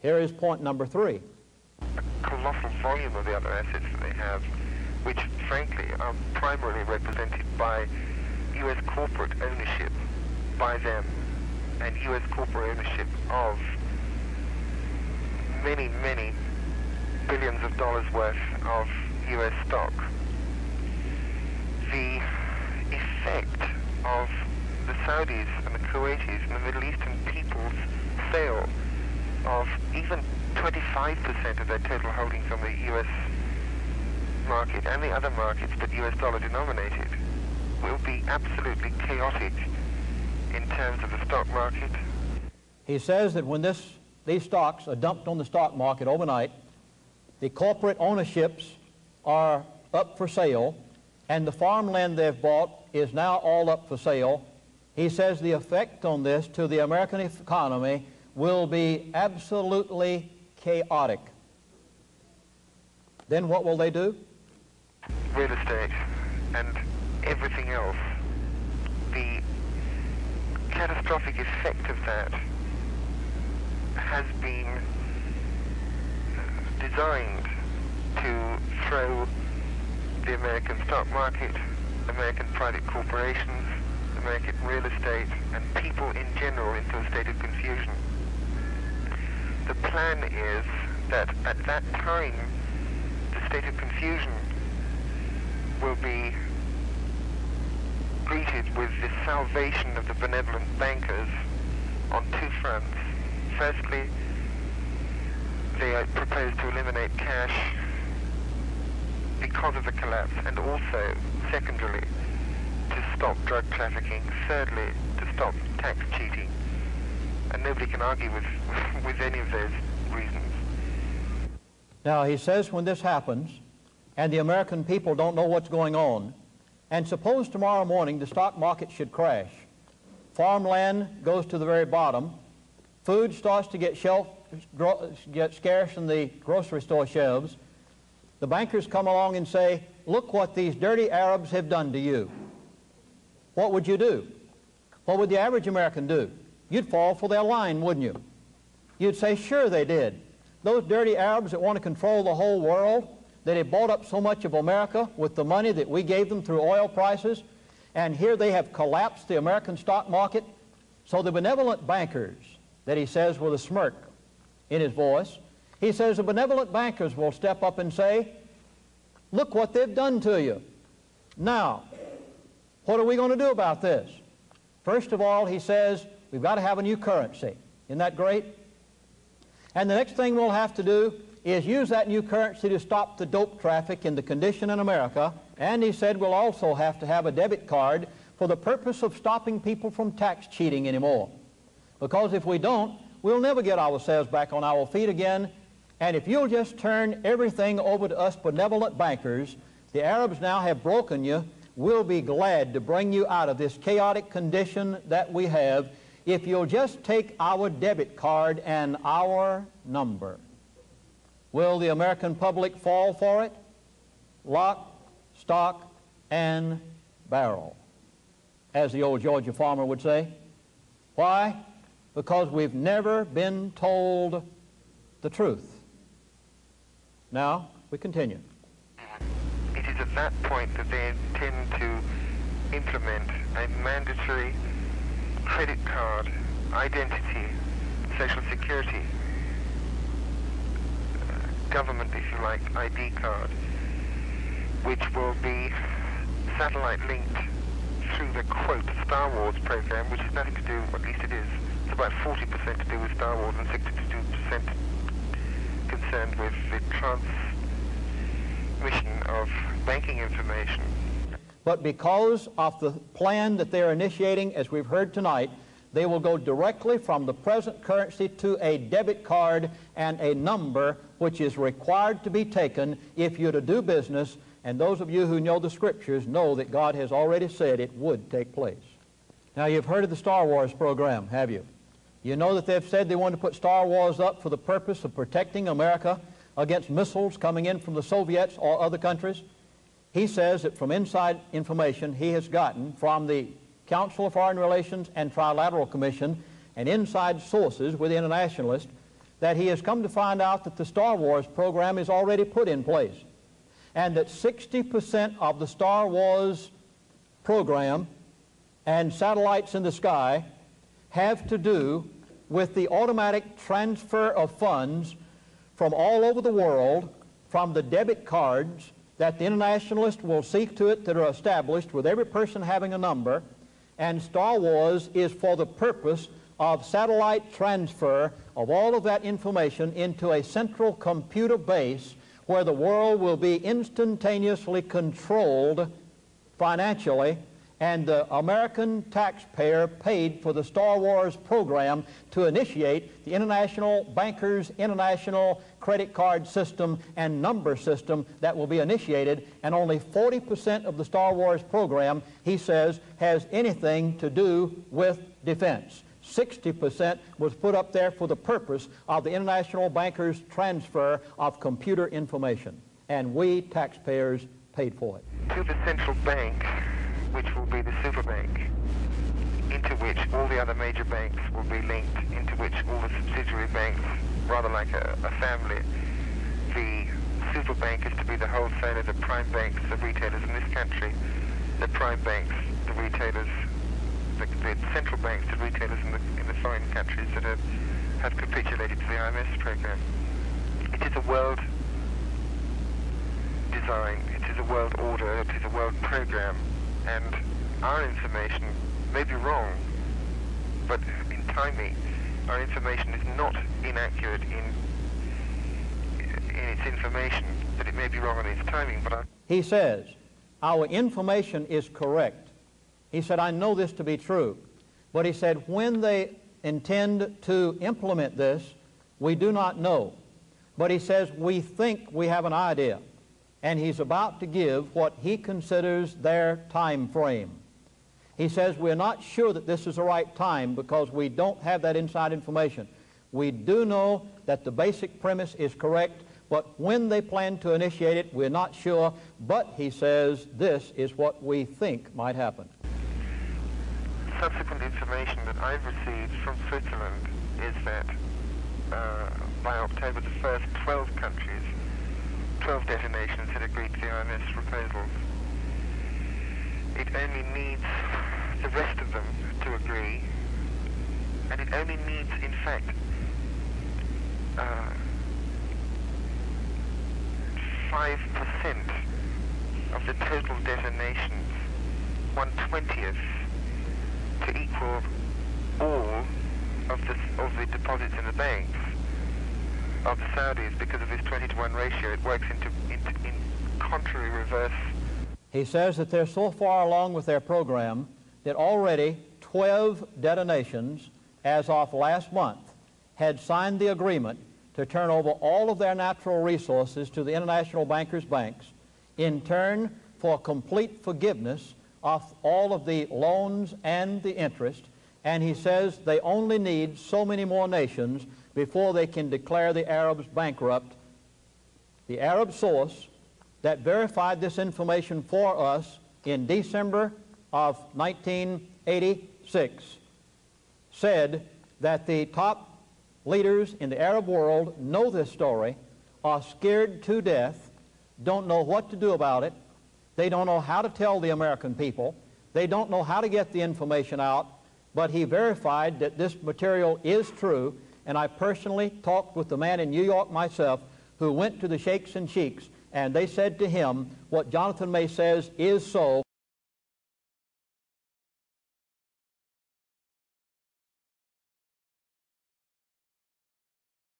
Here is point number 3. A colossal volume of the other assets that they have, which frankly are primarily represented by U.S. corporate ownership by them, and U.S. corporate ownership of many, many billions of dollars worth of U.S. stock. The effect of the Saudis and the Kuwaitis and the Middle Eastern people's sale of even 25% of their total holdings on the U.S. market and the other markets but U.S. dollar denominated will be absolutely chaotic in terms of the stock market. He says that when these stocks are dumped on the stock market overnight, the corporate ownerships are up for sale, and the farmland they've bought is now all up for sale. He says the effect on this to the American economy will be absolutely chaotic. Then what will they do? Real estate and everything else. The catastrophic effect of that has been designed to throw the American stock market, American private corporations, American real estate, and people in general into a state of confusion. The plan is that at that time, the state of confusion will be greeted with the salvation of the benevolent bankers on 2 fronts. Firstly, they propose to eliminate cash because of the collapse, and also, secondarily, to stop drug trafficking, thirdly, to stop tax cheating. And nobody can argue with any of those reasons. Now, he says when this happens, and the American people don't know what's going on, and suppose tomorrow morning the stock market should crash, farmland goes to the very bottom, food starts to get scarce in the grocery store shelves, the bankers come along and say, look what these dirty Arabs have done to you. What would you do? What would the average American do? You'd fall for their line, wouldn't you? You'd say, sure they did. Those dirty Arabs that want to control the whole world, that have bought up so much of America with the money that we gave them through oil prices, and here they have collapsed the American stock market. So the benevolent bankers, that he says with a smirk in his voice, he says the benevolent bankers will step up and say, look what they've done to you. Now, what are we going to do about this? First of all, he says, we've got to have a new currency. Isn't that great? And the next thing we'll have to do is use that new currency to stop the dope traffic in the condition in America. And he said we'll also have to have a debit card for the purpose of stopping people from tax cheating anymore. Because if we don't, we'll never get ourselves back on our feet again. And if you'll just turn everything over to us benevolent bankers, the Arabs now have broken you, we'll be glad to bring you out of this chaotic condition that we have if you'll just take our debit card and our number. Will the American public fall for it? Lock, stock, and barrel, as the old Georgia farmer would say. Why? Because we've never been told the truth. Now, we continue. It is at that point that they intend to implement a mandatory credit card, identity, Social Security, government, if you like, ID card, which will be satellite linked through the, quote, Star Wars program, which has nothing to do, at least it is, it's about 40% to do with Star Wars and 62% concerned with the transmission of banking information. But because of the plan that they're initiating, as we've heard tonight, they will go directly from the present currency to a debit card and a number which is required to be taken if you're to do business. And those of you who know the Scriptures know that God has already said it would take place. Now, you've heard of the Star Wars program, have you? You know that they've said they want to put Star Wars up for the purpose of protecting America against missiles coming in from the Soviets or other countries. He says that from inside information he has gotten from the Council of Foreign Relations and Trilateral Commission and inside sources with internationalists, that he has come to find out that the Star Wars program is already put in place, and that 60% of the Star Wars program and satellites in the sky have to do with the automatic transfer of funds from all over the world, from the debit cards that the internationalists will see to it that are established with every person having a number. And Star Wars is for the purpose of satellite transfer of all of that information into a central computer base where the world will be instantaneously controlled financially, and the American taxpayer paid for the Star Wars program to initiate the International Bankers International credit card system and number system that will be initiated, and only 40% of the Star Wars program, he says, has anything to do with defense. 60% was put up there for the purpose of the international bankers' transfer of computer information, and we taxpayers paid for it. To the central bank, which will be the super bank, into which all the other major banks will be linked, into which all the subsidiary banks, rather like a family. The super bank is to be the wholesaler, the prime banks, the retailers in this country, the prime banks, the retailers, the central banks, the retailers in the foreign countries that have capitulated to the IMS program. It is a world design, it is a world order, it is a world program, and our information may be wrong, but in timing, our information is not inaccurate in its information, that it may be wrong in its timing, but he says, our information is correct. He said, I know this to be true. But he said, when they intend to implement this, we do not know. But he says, we think we have an idea. And he's about to give what he considers their time frame. He says, we're not sure that this is the right time because we don't have that inside information. We do know that the basic premise is correct, but when they plan to initiate it, we're not sure. But he says, this is what we think might happen. Subsequent information that I've received from Switzerland is that by October the 1st, 12 countries, 12 detonations had agreed to the IMS proposals. It only needs the rest of them to agree, and it only needs, in fact, 5% of the total detonations, 1/20th, to equal all of the deposits in the banks of the Saudis. Because of this 20-to-1 ratio, it works in contrary reverse. He says that they're so far along with their program that already 12 detonations, as of last month, had signed the agreement to turn over all of their natural resources to the international bankers' banks in turn for complete forgiveness of all of the loans and the interest. And he says they only need so many more nations before they can declare the Arabs bankrupt. The Arab source that verified this information for us in December of 1986 said that the top leaders in the Arab world know this story, are scared to death, don't know what to do about it. They don't know how to tell the American people. They don't know how to get the information out. But he verified that this material is true, and I personally talked with the man in New York myself who went to the sheikhs and sheiks, and they said to him, what Jonathan May says is so,